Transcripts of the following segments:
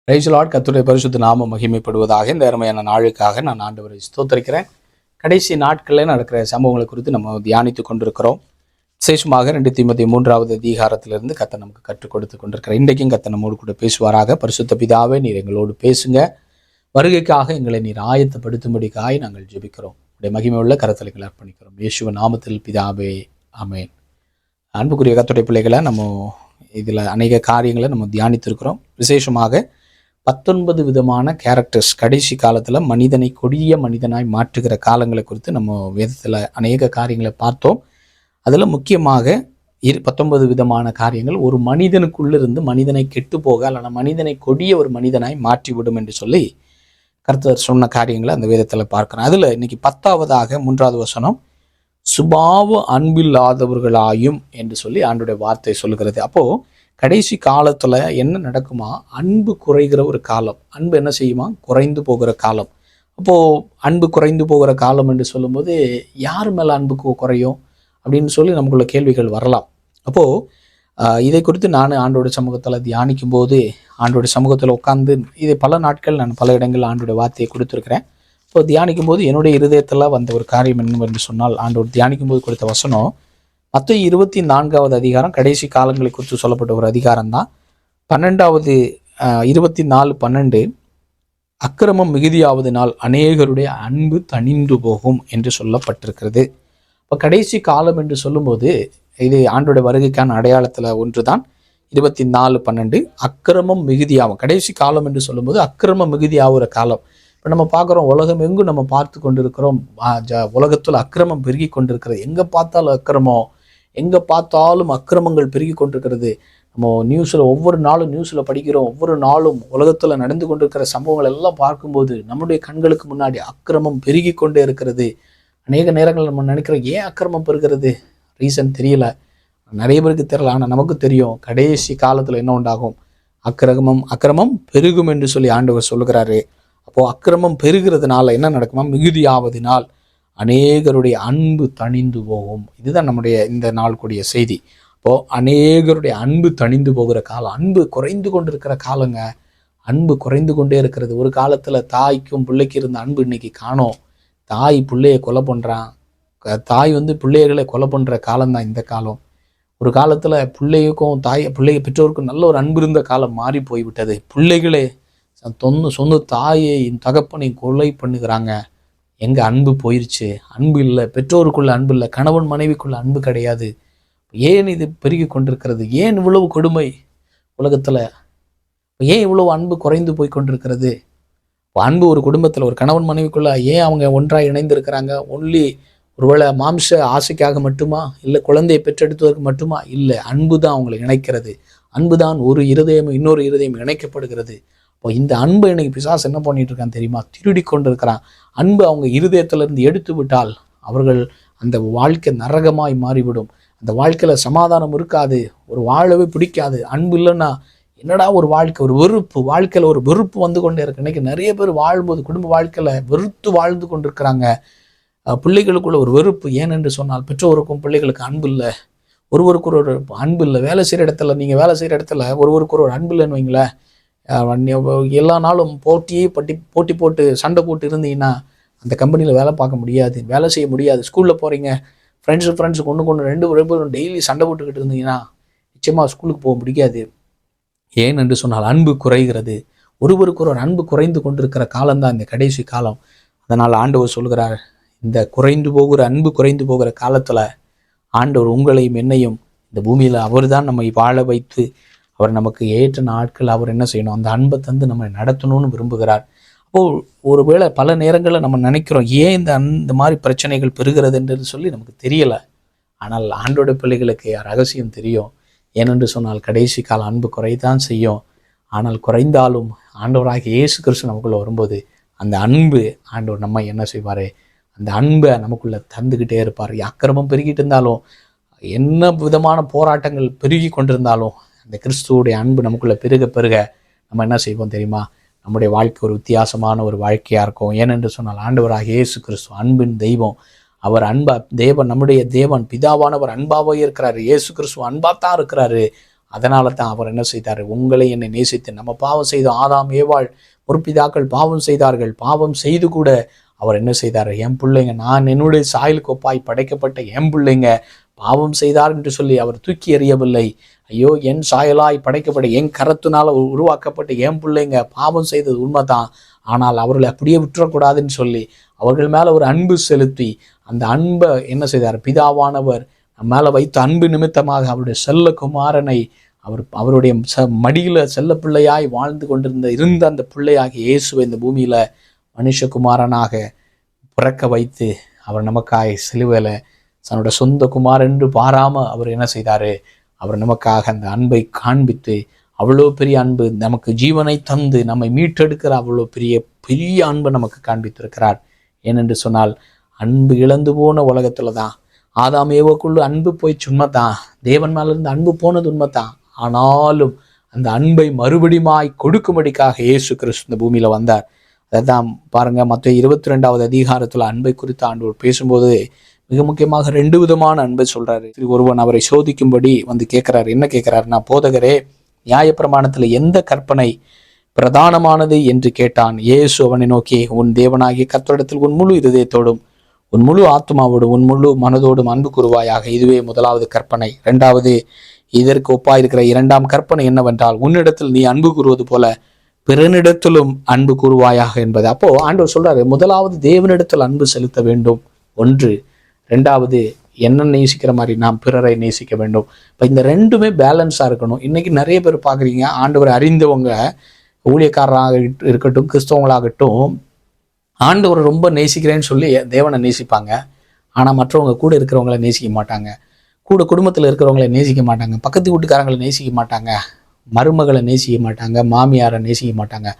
Praise the Lord. கர்த்தருடைய பரிசுத்த நாமம் மகிமைப்படுவதாக. இந்த அருமையான நாளுக்காக நான் ஆண்டவரை ஸ்தோத்திரிக்கிறேன். கடைசி நாட்களில் நடக்கிற சம்பவங்களை குறித்து நம்ம தியானித்து கொண்டிருக்கிறோம். விசேஷமாக 2 தீமோத்தேயு 3வது அதிகாரத்திலிருந்து கர்த்தர் நமக்கு கற்றுக் கொடுத்து கொண்டிருக்கிறார். இன்றைக்கும் கர்த்தர் நம்மோடு கூட பேசுவாராக. பரிசுத்த பிதாவே, நீர் எங்களோடு பேசுங்க. வருகைக்காக எங்களை நீர் ஆயத்தப்படுத்தும்படிக்காய் நாங்கள் ஜெபிக்கிறோம். உடைய மகிமை உள்ள கரத்தில் எங்களை அர்ப்பணிக்கிறோம். இயேசுவின் நாமத்தில் பிதாவே, ஆமென். அன்புக்குரிய கர்த்தருடைய பிள்ளைகளை, நம்ம இதில் அநேக காரியங்களை நம்ம தியானித்திருக்கிறோம். விசேஷமாக 19 விதமான கேரக்டர்ஸ், கடைசி காலத்தில் மனிதனை கொடிய மனிதனாய் மாற்றுகிற காலங்களை குறித்து நம்ம வேதத்தில் அநேக காரியங்களை பார்த்தோம். அதில் முக்கியமாக 19 விதமான காரியங்கள் ஒரு மனிதனுக்குள்ளிருந்து மனிதனை கெட்டு போக அல்லது மனிதனை கொடிய ஒரு மனிதனாய் மாற்றிவிடும் என்று சொல்லி கர்த்தர் சொன்ன காரியங்களை அந்த வேதத்தில் பார்க்கிறோம். அதில் இன்னைக்கு 10வதாக 3வது வசனம், சுபாவ அன்பில்லாதவர்களாயும் என்று சொல்லி ஆண்டோடைய வார்த்தை சொல்லுகிறது. அப்போது கடைசி காலத்தில் என்ன நடக்குமா? அன்பு குறைகிற ஒரு காலம். அன்பு என்ன செய்யுமா? குறைந்து போகிற காலம். அப்போது அன்பு குறைந்து போகிற காலம் என்று சொல்லும்போது யார் மேலே அன்பு குறையும் அப்படின்னு சொல்லி நமக்குள்ள கேள்விகள் வரலாம். அப்போது இதை குறித்து நான் ஆண்டோட சமூகத்தில் தியானிக்கும் போது, ஆண்டோட சமூகத்தில் உட்கார்ந்து இதை பல நாட்கள் நான் பல இடங்களில் ஆண்டோட வார்த்தையை கொடுத்துருக்கிறேன். இப்போ தியானிக்கும் போது என்னுடைய இருதயத்தில் வந்த ஒரு காரியம் என்னவென்று சொன்னால், ஆண்டோர் தியானிக்கும் போது கொடுத்த வசனம் மத்தேயு 24வது அதிகாரம், கடைசி காலங்களை குறித்து சொல்லப்பட்ட ஒரு அதிகாரம் தான். 12வது 24:12, அக்கிரமம் மிகுதியாவது நாள் அநேகருடைய அன்பு தணிந்து போகும் என்று சொல்லப்பட்டிருக்கிறது. இப்போ கடைசி காலம் என்று சொல்லும்போது இது ஆண்டோடைய வருகைக்கான அடையாளத்தில் ஒன்று தான். 24:12, அக்கிரமம் மிகுதியாகும். கடைசி காலம் என்று சொல்லும்போது அக்கிரமம் மிகுதியாகிற காலம். இப்போ நம்ம பார்க்குறோம், உலகம் எங்கும் நம்ம பார்த்து கொண்டிருக்கிறோம். உலகத்தில் அக்கிரமம் பெருகி கொண்டிருக்கிறது. எங்கே பார்த்தாலும் அக்கிரமம், எங்கே பார்த்தாலும் அக்கிரமங்கள் பெருகி கொண்டிருக்கிறது. நம்ம நியூஸில் ஒவ்வொரு நாளும் நியூஸில் படிக்கிறோம். ஒவ்வொரு நாளும் உலகத்தில் நடந்து கொண்டிருக்கிற சம்பவங்கள் எல்லாம் பார்க்கும்போது நம்முடைய கண்களுக்கு முன்னாடி அக்கிரமம் பெருகி கொண்டே இருக்கிறது. அநேக நேரங்கள் நம்ம நினைக்கிறோம், ஏன் அக்கிரமம் பெருகிறது? ரீசன் தெரியல, நிறைய பேருக்கு தெரியல. ஆனால் நமக்கு தெரியும், கடைசி காலத்தில் என்ன உண்டாகும்? அக்கிரமம் பெருகும் என்று சொல்லி ஆண்டவர் சொல்லுகிறாரு. அப்போது அக்கிரமம் பெருகிறதுனால என்ன நடக்குமா? மிகுதியாவதினால் அநேகருடைய அன்பு தணிந்து போகும். இதுதான் நம்முடைய இந்த நாள் கூடிய செய்தி. அப்போது அநேகருடைய அன்பு தணிந்து போகிற காலம், அன்பு குறைந்து கொண்டிருக்கிற காலங்க. அன்பு குறைந்து கொண்டே இருக்கிறது. ஒரு காலத்தில் தாய்க்கும் பிள்ளைக்கு இருந்த அன்பு இன்னைக்கு காணோம். தாய் பிள்ளையை கொலை பண்ணுறான், தாய் பிள்ளைகளை கொலை பண்ணுற காலம்தான் இந்த காலம். ஒரு காலத்தில் பிள்ளைக்கும் பெற்றோருக்கும் நல்ல ஒரு அன்பு இருந்த காலம் மாறி போய்விட்டது. பிள்ளைகளே சொந்த தாயை தகப்பனை கொலை பண்ணுகிறாங்க. எங்கே அன்பு போயிடுச்சு? அன்பு இல்லை, பெற்றோருக்குள்ள அன்பு இல்லை, கணவன் மனைவிக்குள்ள அன்பு கிடையாது. ஏன் இது பெருகி கொண்டிருக்கிறது? ஏன் இவ்வளவு கொடுமை உலகத்தில்? ஏன் இவ்வளவு அன்பு குறைந்து போய் கொண்டிருக்கிறது? அன்பு ஒரு குடும்பத்தில் ஒரு கணவன் மனைவிக்குள்ள ஏன் அவங்க ஒன்றாக இணைந்திருக்கிறாங்க? ஒன்லி ஒருவேளை மாம்ச ஆசைக்காக மட்டுமா? இல்லை குழந்தையை பெற்றெடுத்ததற்கு மட்டுமா? இல்லை, அன்பு தான் அவங்களை இணைக்கிறது. அன்பு தான் ஒரு இருதயம் இன்னொரு இருதயம் இணைக்கப்படுகிறது. இப்போ இந்த அன்பை இன்னைக்கு பிசாசு என்ன பண்ணிட்டு இருக்கான்னு தெரியுமா? திருடி கொண்டு இருக்கிறான். அன்பு அவங்க இருதயத்திலிருந்து எடுத்து விட்டால் அவர்கள் அந்த வாழ்க்கை நரகமாய் மாறிவிடும். அந்த வாழ்க்கையில் சமாதானம் இருக்காது, ஒரு வாழவே பிடிக்காது. அன்பு இல்லைன்னா என்னடா ஒரு வாழ்க்கை, ஒரு வெறுப்பு, வாழ்க்கையில் ஒரு வெறுப்பு வந்து கொண்டே இருக்கு. இன்னைக்கு நிறைய பேர் வாழும்போது குடும்ப வாழ்க்கையில் வெறுத்து வாழ்ந்து கொண்டிருக்கிறாங்க. பிள்ளைகளுக்குள்ள ஒரு வெறுப்பு. ஏனென்று சொன்னால் பெற்றோருக்கும் பிள்ளைகளுக்கு அன்பு இல்லை, ஒருவருக்கு ஒரு அன்பு இல்லை. வேலை செய்கிற இடத்துல, நீங்கள் வேலை செய்கிற இடத்துல ஒருவருக்கு ஒரு அன்பு இல்லைன்னு வைங்களேன், எல்லா நாளும் போட்டி போட்டு சண்டை போட்டு இருந்தீங்கன்னா அந்த கம்பெனியில் வேலை பார்க்க முடியாது, வேலை செய்ய முடியாது. ஸ்கூலில் போகிறீங்க, ஃப்ரெண்ட்ஸு கொண்டு ரெண்டு பேரும் டெய்லி சண்டை போட்டுக்கிட்டு இருந்தீங்கன்னா நிச்சயமாக ஸ்கூலுக்கு போக முடியாது. ஏன் என்று சொன்னால் அன்பு குறைகிறது. ஒருவருக்கு ஒரு அன்பு குறைந்து கொண்டிருக்கிற காலம்தான் இந்த கடைசி காலம். அதனால் ஆண்டவர் சொல்கிறார், இந்த அன்பு குறைந்து போகிற காலத்தில் ஆண்டவர் உங்களையும் என்னையும் இந்த பூமியில் அவர் தான் நம்மை வாழ வைத்து அவர் நமக்கு ஏற்ற நாட்கள் அவர் என்ன செய்யணும்? அந்த அன்பை தந்து நம்ம நடத்தணும்னு விரும்புகிறார். அப்போது ஒருவேளை பல நேரங்களில் நம்ம நினைக்கிறோம், ஏன் இந்த மாதிரி பிரச்சனைகள் பெறுகிறது என்று சொல்லி நமக்கு தெரியலை. ஆனால் ஆண்டோட பிள்ளைகளுக்கு ரகசியம் தெரியும். ஏனென்று சொன்னால் கடைசி கால அன்பு குறைதான் செய்யும். ஆனால் குறைந்தாலும் ஆண்டவராகிய இயேசு கிறிஸ்து நமக்குள்ளே வரும்போது அந்த அன்பு ஆண்டவர் நம்ம என்ன செய்வார்? அந்த அன்பை நமக்குள்ளே தந்துக்கிட்டே இருப்பார். அக்கிரமம் பெருகிட்டு இருந்தாலும், என்ன விதமான போராட்டங்கள் பெருகி கொண்டிருந்தாலும், அந்த கிறிஸ்துவோடைய அன்பு நமக்குள்ளே பெருக நம்ம என்ன செய்வோம் தெரியுமா? நம்முடைய வாழ்க்கை ஒரு வித்தியாசமான ஒரு வாழ்க்கையாக இருக்கும். ஏனென்று சொன்னால் ஆண்டவராகிய இயேசு கிறிஸ்து அன்பின் தெய்வம். அவர் நம்முடைய தேவன் பிதாவானவர் அன்பாகவே இருக்கிறாரு. இயேசு கிறிஸ்து அன்பாத்தான் இருக்கிறாரு. அதனால தான் அவர் என்ன செய்தார், உங்களை என்னை நேசித்து, நம்ம பாவம் செய்தோம், ஆதாம் ஏவாள் முற்பிதாக்கள் பாவம் செய்தார்கள், பாவம் செய்து கூட அவர் என்ன செய்தார், என் பிள்ளைங்க, நான் என்னுடைய சாயலுக்கு ஒப்பாய் படைக்கப்பட்ட என் பிள்ளைங்க பாவம் செய்தார் என்று சொல்லி அவர் தூக்கி எறியவில்லை. ஐயோ, என் சாயலாய் படைக்கப்பட்ட என் கரத்தினால் உருவாக்கப்பட்ட என் பிள்ளைங்க பாவம் செய்தது உண்மைதான், ஆனால் அவர்களை அப்படியே விட்டுறக்கூடாதுன்னு சொல்லி அவர்கள் மேலே ஒரு அன்பு செலுத்தி அந்த அன்பை என்ன செய்தார், பிதாவானவர் மேலே வைத்த அன்பு நிமித்தமாக அவருடைய செல்ல குமாரனை அவருடைய மடியில் செல்ல பிள்ளையாய் வாழ்ந்து இருந்த அந்த பிள்ளையாகிய இயேசுவை இந்த பூமியில் மனுஷகுமாரனாக பிறக்க வைத்து அவர் நமக்காய் சிலுவையில் தன்னோட சொந்த குமார் என்று பாராமல் அவர் என்ன செய்தார், அவர் நமக்காக அந்த அன்பை காண்பித்து அவ்வளோ பெரிய அன்பு, நமக்கு ஜீவனை தந்து நம்மை மீட்டெடுக்கிற அவ்வளோ பெரிய அன்பை நமக்கு காண்பித்திருக்கிறார். ஏனென்று சொன்னால், அன்பு இழந்து போன உலகத்தில் தான் ஆதாம் ஏவாளுக்குள்ள அன்பு போய் உண்மைதான், தேவன் மேலிருந்து அன்பு போனது உண்மைதான். ஆனாலும் அந்த அன்பை மறுபடியுமாய் கொடுக்கும்படிக்காக இயேசு கிறிஸ்து இந்த பூமியில் வந்தார். அதைத்தான் பாருங்கள், மத்திய 22வது அதிகாரத்தில் அன்பை குறித்து ஆண்டவர் பேசும்போது மிக முக்கியமாக 2 விதமான அன்பை சொல்கிறாரு. ஒருவன் அவரை சோதிக்கும்படி வந்து கேட்குறாரு. என்ன கேட்குறாருன்னா, போதகரே, நியாயப்பிரமாணத்தில் எந்த கற்பனை பிரதானமானது என்று கேட்டான். இயேசு அவனை நோக்கி, உன் தேவனாகிய கர்த்தரிடத்தில் உன் முழு இருதயத்தோடும் உன் முழு ஆத்மாவோடும் உன் முழு மனதோடும் அன்பு கூறுவாயாக, இதுவே முதலாவது கற்பனை. 2வது இதற்கு ஒப்பாயிருக்கிற 2ஆம் கற்பனை என்னவென்றால், உன்னிடத்தில் நீ அன்பு கூறுவது போல பிறனிடத்திலும் அன்பு கூறுவாயாக என்பது. அப்போ ஆண்டவர் சொல்றாரு, முதலாவது தேவனிடத்தில் அன்பு செலுத்த வேண்டும் ஒன்று, 2வது என்ன நேசிக்கிற மாதிரி நாம் பிறரை நேசிக்க வேண்டும். இப்போ இந்த 2மே பேலன்ஸாக இருக்கணும். இன்றைக்கி நிறைய பேர் பார்க்குறீங்க, ஆண்டவரை அறிந்தவங்க ஊழியக்காரராக இருக்கட்டும், கிறிஸ்தவங்களாகட்டும், ஆண்டவரை ரொம்ப நேசிக்கிறேன்னு சொல்லி தேவனை நேசிப்பாங்க. ஆனால் மற்றவங்க கூட இருக்கிறவங்கள நேசிக்க மாட்டாங்க, கூட குடும்பத்தில் இருக்கிறவங்கள நேசிக்க மாட்டாங்க, பக்கத்து வீட்டுக்காரங்களை நேசிக்க மாட்டாங்க, மருமகளை நேசிக்க மாட்டாங்க, மாமியாரை நேசிக்க மாட்டாங்க.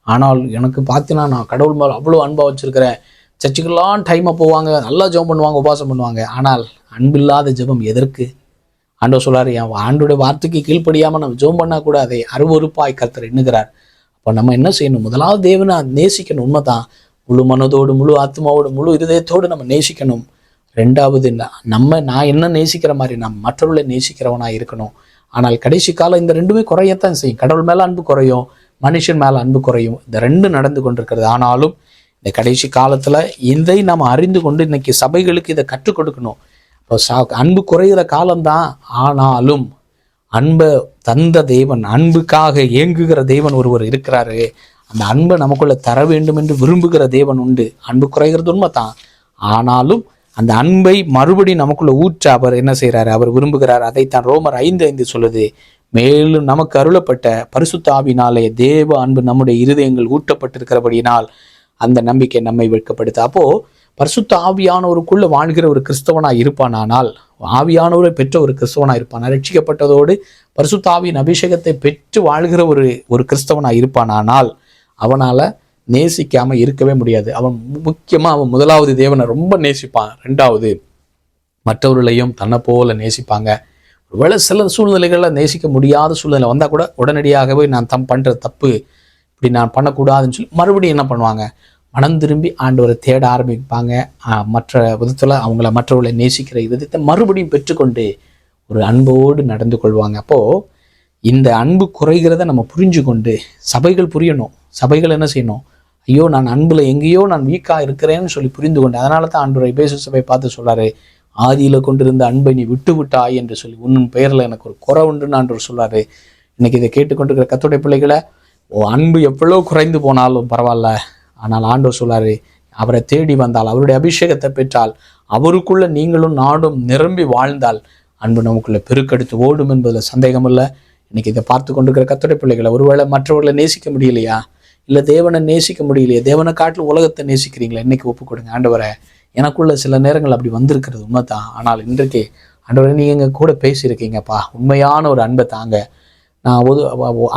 ஆனால் எனக்கு பார்த்தீங்கன்னா, நான் கடவுள் மேலே அவ்வளோ அன்பாக வச்சுருக்கிறேன், சர்ச்சுக்கெல்லாம் டைமாக போவாங்க, நல்லா ஜெபம் பண்ணுவாங்க, உபவாசம் பண்ணுவாங்க. ஆனால் அன்பில்லாத ஜெபம் எதற்கு? ஆண்டவர் சொல்றாரு, என் ஆண்டோடைய வார்த்தைக்கு கீழ்ப்படியாமல் நம்ம ஜெபம் பண்ணால் கூட அதை அருவருப்பாய் கர்த்தர் எண்ணுகிறார். அப்போ நம்ம என்ன செய்யணும்? முதலாவது தேவனை நேசிக்கணும், உண்மைதான், முழு மனதோடு முழு ஆத்மாவோடு முழு இருதயத்தோடு நம்ம நேசிக்கணும். 2வது, நான் என்ன நேசிக்கிற மாதிரி நாம் மற்றவர்களை நேசிக்கிறவனாக இருக்கணும். ஆனால் கடைசி காலம் இந்த 2மே குறையத்தான் செய்யும். கடவுள் மேலே அன்பு குறையும், மனுஷன் மேலே அன்பு குறையும். இந்த 2 நடந்து கொண்டிருக்கிறது. ஆனாலும் இந்த கடைசி காலத்தில் இதை நாம் அறிந்து கொண்டு இன்னைக்கு சபைகளுக்கு இதை கற்றுக் கொடுக்கணும். இப்போ அன்பு குறைகிற காலம்தான், ஆனாலும் அன்பை தந்த தேவன், அன்புக்காக ஏங்குகிற தேவன் ஒருவர் இருக்கிறாரு. அந்த அன்பை நமக்குள்ள தர வேண்டும் என்று விரும்புகிற தேவன் உண்டு. அன்பு குறைகிறது உண்மை தான், ஆனாலும் அந்த அன்பை மறுபடி நமக்குள்ள ஊற்ற அவர் என்ன செய்கிறாரு, அவர் விரும்புகிறார். அதைத்தான் ரோமர் 5:5 சொல்லுது, மேலும் நமக்கு அருளப்பட்ட பரிசுத்த ஆவியினாலே தேவ அன்பு நம்முடைய இருதயங்கள் ஊட்டப்பட்டிருக்கிறபடியினால் அந்த நம்பிக்கை நம்மை வெட்கப்படுத்த. அப்போ பரிசுத்த ஆவியானவருக்குள்ள வாழ்கிற ஒரு கிறிஸ்தவனா இருப்பானால், ஆவியானவரை பெற்ற ஒரு கிறிஸ்தவனா இருப்பானா, ரட்சிக்கப்பட்டதோடு பரிசுத்த ஆவியின் அபிஷேகத்தை பெற்று வாழ்கிற ஒரு கிறிஸ்தவனா இருப்பானால் அவனால நேசிக்காம இருக்கவே முடியாது. அவன் முக்கியமா அவன் முதலாவது தேவனை ரொம்ப நேசிப்பான், 2வது மற்றவர்களையும் தன்னை போல நேசிப்பாங்க. ஒருவேளை சில சூழ்நிலைகளில் நேசிக்க முடியாத சூழ்நிலை வந்தால் கூட உடனடியாகவே நான் பண்ணுற தப்பு, இப்படி நான் பண்ணக்கூடாதுன்னு சொல்லி மறுபடியும் என்ன பண்ணுவாங்க, மனம் திரும்பி ஆண்டவரை தேட ஆரம்பிப்பாங்க. மற்ற விதத்தில் அவங்கள மற்றவர்களை நேசிக்கிற விதத்தை மறுபடியும் பெற்றுக்கொண்டு ஒரு அன்போடு நடந்து கொள்வாங்க. அப்போது இந்த அன்பு குறைகிறத நம்ம புரிஞ்சு கொண்டு சபைகள் புரியணும். சபைகள் என்ன செய்யணும், ஐயோ நான் அன்பில் எங்கேயோ நான் வீக்காக இருக்கிறேன்னு சொல்லி புரிந்து கொண்டு, அதனால தான் ஆண்டவர் எபேசு சபை பார்த்து சொல்கிறாரு, ஆதியில் கொண்டிருந்த அன்பை நீ விட்டு விட்டாய் என்று சொல்லி, உன்னும் பெயரில் எனக்கு ஒரு குறை உண்டுன்னு ஆண்டவர் சொல்கிறாரு. இன்றைக்கி இதை கேட்டுக்கொண்டிருக்கிற கர்த்தருடைய பிள்ளைகளை, அன்பு எவ்வளோ குறைந்து போனாலும் பரவாயில்ல, ஆனால் ஆண்டவர் சொல்றாரு, அவரை தேடி வந்தால், அவருடைய அபிஷேகத்தை பெற்றால், அவருக்குள்ள நீங்களும் நாடும் நிரம்பி வாழ்ந்தால் அன்பு நமக்குள்ள பெருக்கெடுத்து ஓடும் என்பதில் சந்தேகம் இல்லை. இன்னைக்கு இதை பார்த்து கொண்டிருக்கிற கர்த்தருடைய பிள்ளைகளை, ஒருவேளை மற்றவர்களை நேசிக்க முடியலையா, இல்லை தேவனை நேசிக்க முடியலையா, தேவனை காட்டில் உலகத்தை நேசிக்கிறீங்களா, இன்னைக்கு ஒப்பு கொடுங்க. ஆண்டவரை, எனக்குள்ள சில நேரங்கள் அப்படி வந்திருக்கிறது உண்மைதான், ஆனால் இன்றைக்கு ஆண்டவரை நீங்கள் எங்கள் கூட பேசியிருக்கீங்கப்பா, உண்மையான ஒரு அன்பை தாங்க. நான்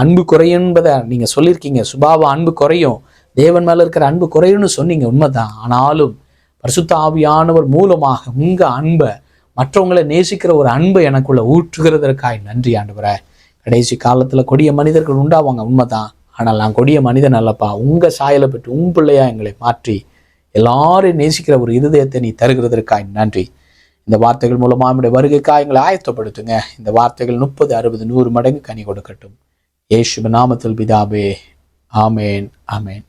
அன்பு குறையும் என்பதை நீங்கள் சொல்லியிருக்கீங்க, சுபாவ அன்பு குறையும், தேவன் மேலே இருக்கிற அன்பு குறையும்னு சொன்னீங்க, உண்மைதான். ஆனாலும் பரிசுத்த ஆவியானவர் மூலமாக உங்கள் அன்பை, மற்றவங்களை நேசிக்கிற ஒரு அன்பை எனக்குள்ள ஊற்றுகிறதற்காய் நன்றி ஆண்டவரே. கடைசி காலத்தில் கொடிய மனிதர்கள் உண்டாவாங்க, உண்மைதான். ஆனால் நான் கொடிய மனிதன் அல்லப்பா, உங்கள் சாயலை பெற்று உன் பிள்ளையா எங்களை மாற்றி எல்லாரையும் நேசிக்கிற ஒரு இருதயத்தை நீ தருகிறதற்காய் நன்றி. இந்த வார்த்தைகள் மூலமா நம்முடைய வருகைக்காக எங்களை ஆயத்தப்படுத்துங்க. இந்த வார்த்தைகள் 30, 60, 100 மடங்கு கனி கொடுக்கட்டும். இயேசுவின் நாமத்தில் பிதாவே, ஆமேன், ஆமேன்.